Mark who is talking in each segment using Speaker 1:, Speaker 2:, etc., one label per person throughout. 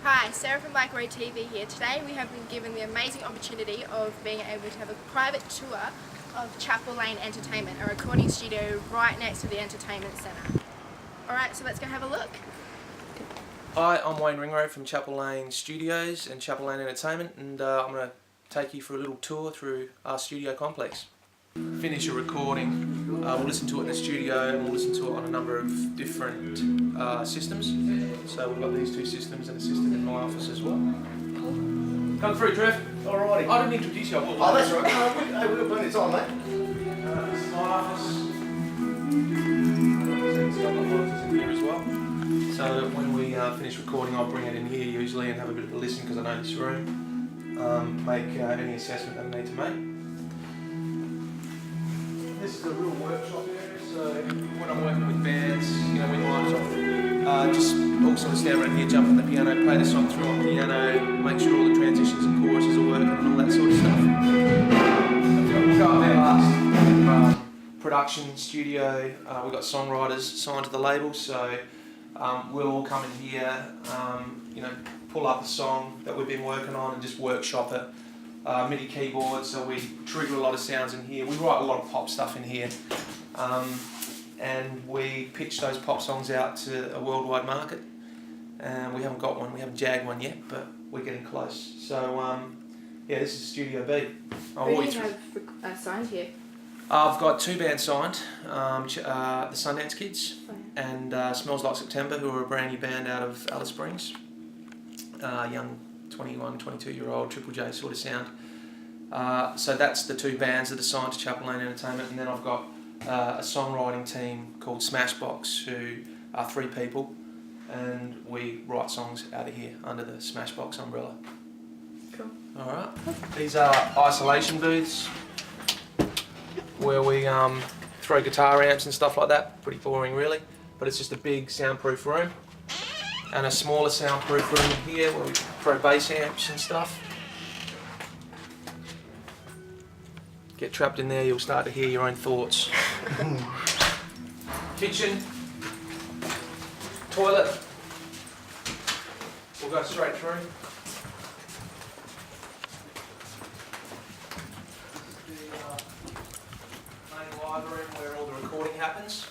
Speaker 1: Hi, Sarah from Microwave TV here. Today we have been given the amazing opportunity of being able to have a private tour of Chapel Lane Entertainment, a recording studio right next to the entertainment centre. Alright, so let's go have a look.
Speaker 2: Hi, I'm Wayne Ringrow from Chapel Lane Studios and Chapel Lane Entertainment, and I'm going to take you for a little tour through our studio complex. Finish a recording, we'll listen to it in the studio and we'll listen to it on a number of different systems. So we've got these two systems and a system in my office as well. Come through, Trev.
Speaker 3: Alrighty.
Speaker 2: I didn't introduce you.
Speaker 3: Oh, that's right. We've got plenty of time, mate.
Speaker 2: This is my office. It's got the monitors in here as well. So when we finish recording, I'll bring it in here usually and have a bit of a listen because I know this room. Make any assessment that I need to make. This is a real workshop area, so when I'm working with bands, we might just all sort of stand around here, jump on the piano, play the song through on piano, make sure all the transitions and choruses are working and all that sort of stuff. We'll go up there last. Production studio, we've got songwriters signed to the label, so we'll all come in here, pull up a song that we've been working on and just workshop it. MIDI keyboard, so we trigger a lot of sounds in here. We write a lot of pop stuff in here, and we pitch those pop songs out to a worldwide market. And we haven't got one, we haven't jagged one yet, but we're getting close. So yeah, this is Studio B.
Speaker 1: Who do you have signed here?
Speaker 2: I've got two bands signed, the Sundance Kids and Smells Like September, who are a brand new band out of Alice Springs. Young 21, 22-year-old Triple J sort of sound. So that's the two bands that are signed to Chapel Lane Entertainment, and then I've got a songwriting team called Smashbox, who are three people, and we write songs out of here under the Smashbox umbrella.
Speaker 1: Cool.
Speaker 2: Alright. These are isolation booths where we throw guitar amps and stuff like that. Pretty boring really, but it's just a big soundproof room. And a smaller soundproof room here where we throw bass amps and stuff. Get trapped in there, you'll start to hear your own thoughts. Kitchen, toilet. We'll go straight through. This is the main live room where all the recording happens.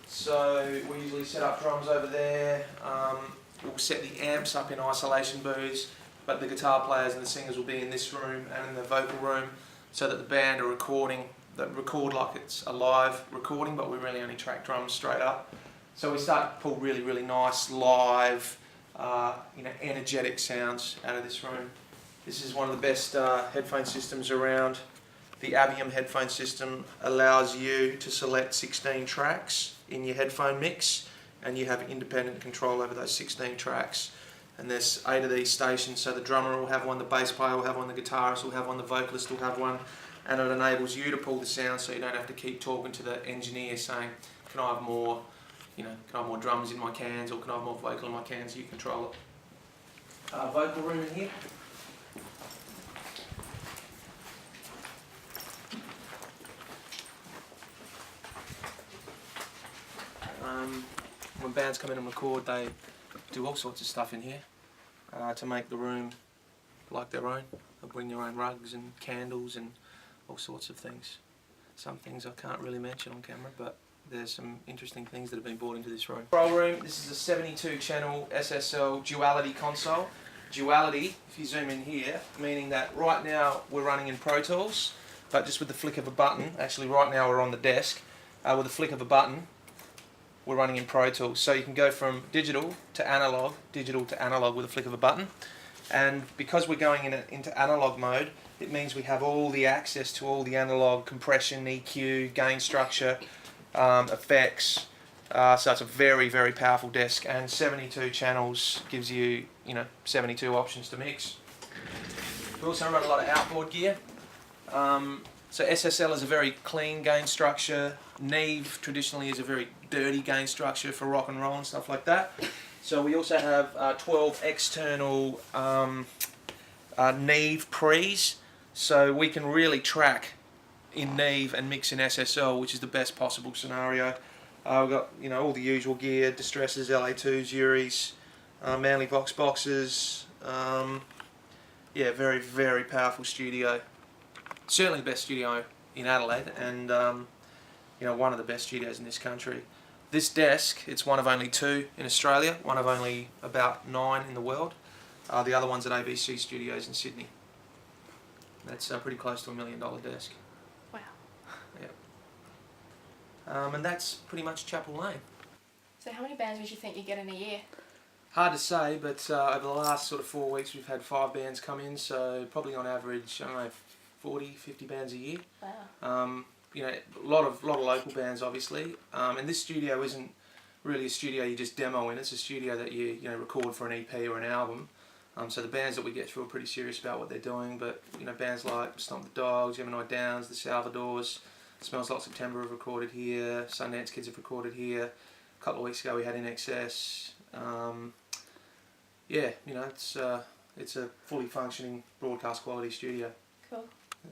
Speaker 2: So we usually set up drums over there, we'll set the amps up in isolation booths, but the guitar players and the singers will be in this room and in the vocal room, so that the band are record like it's a live recording, but we really only track drums straight up. So we start to pull really, really nice live, energetic sounds out of this room. This is one of the best headphone systems around. The Avium headphone system allows you to select 16 tracks in your headphone mix, and you have independent control over those 16 tracks. And there's 8 of these stations, so the drummer will have one, the bass player will have one, the guitarist will have one, the vocalist will have one, and it enables you to pull the sound so you don't have to keep talking to the engineer saying, can I have more, can I have more drums in my cans, or can I have more vocal in my cans? You control it. Vocal room in here. When bands come in and record, they do all sorts of stuff in here to make the room like their own. They'll bring their own rugs and candles and all sorts of things. Some things I can't really mention on camera, but there's some interesting things that have been brought into this room. Control room, this is a 72 channel SSL duality console. Duality, if you zoom in here, meaning that right now we're running in Pro Tools, but just with the flick of a button, actually right now we're on the desk, with the flick of a button, we're running in Pro Tools. So you can go from digital to analog with a flick of a button. And because we're going into analog mode, it means we have all the access to all the analog compression, EQ, gain structure, effects. So it's a very, very powerful desk, and 72 channels gives you, 72 options to mix. We also run a lot of outboard gear. So SSL is a very clean gain structure. Neve traditionally is a very dirty gain structure for rock and roll and stuff like that. So we also have 12 external Neve pre's, so we can really track in Neve and mix in SSL, which is the best possible scenario. We've got all the usual gear, distresses, LA2s, Uris, Manly Vox boxes. Yeah, very, very powerful studio. Certainly the best studio in Adelaide, and you know, one of the best studios in this country. This desk, it's one of only 2 in Australia, one of only about 9 in the world. The other one's at ABC Studios in Sydney. That's pretty close to $1 million desk.
Speaker 1: Wow.
Speaker 2: Yeah. And that's pretty much Chapel Lane.
Speaker 1: So how many bands would you think you get in a year?
Speaker 2: Hard to say, but over the last sort of 4 weeks we've had 5 bands come in, so probably on average, I don't know, 40, 50 bands a year.
Speaker 1: Wow.
Speaker 2: You know, a lot of local bands, obviously. And this studio isn't really a studio you just demo in. It's a studio that you know record for an EP or an album. So the bands that we get through are pretty serious about what they're doing. But you know, bands like Stomp the Dogs, Gemini Downs, the Salvadors, Smells Like September have recorded here. Sundance Kids have recorded here. A couple of weeks ago we had In Excess. Yeah, you know, it's a fully functioning broadcast quality studio.
Speaker 1: Cool.
Speaker 2: Yeah.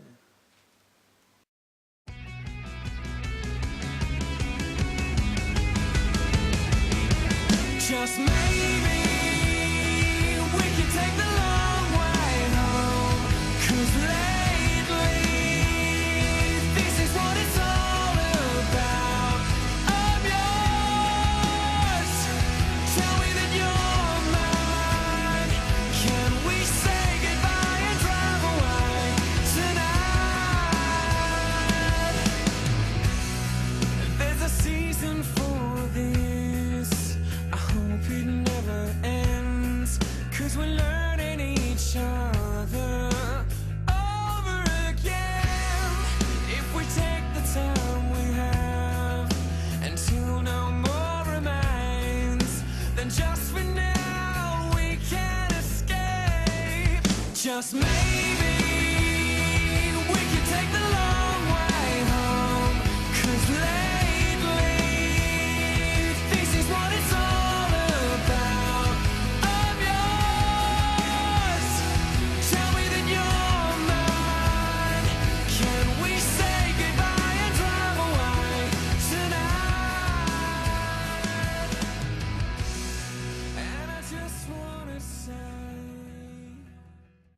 Speaker 4: Just maybe we can take the long way home, 'cause lately this is what it's all about. I'm yours, tell me that you're mine. Can we say goodbye and drive away tonight? There's a season for this, I hope it never ends, 'cause we're learning each other over again. If we take the time we have until no more remains, then just for now we can escape. Just maybe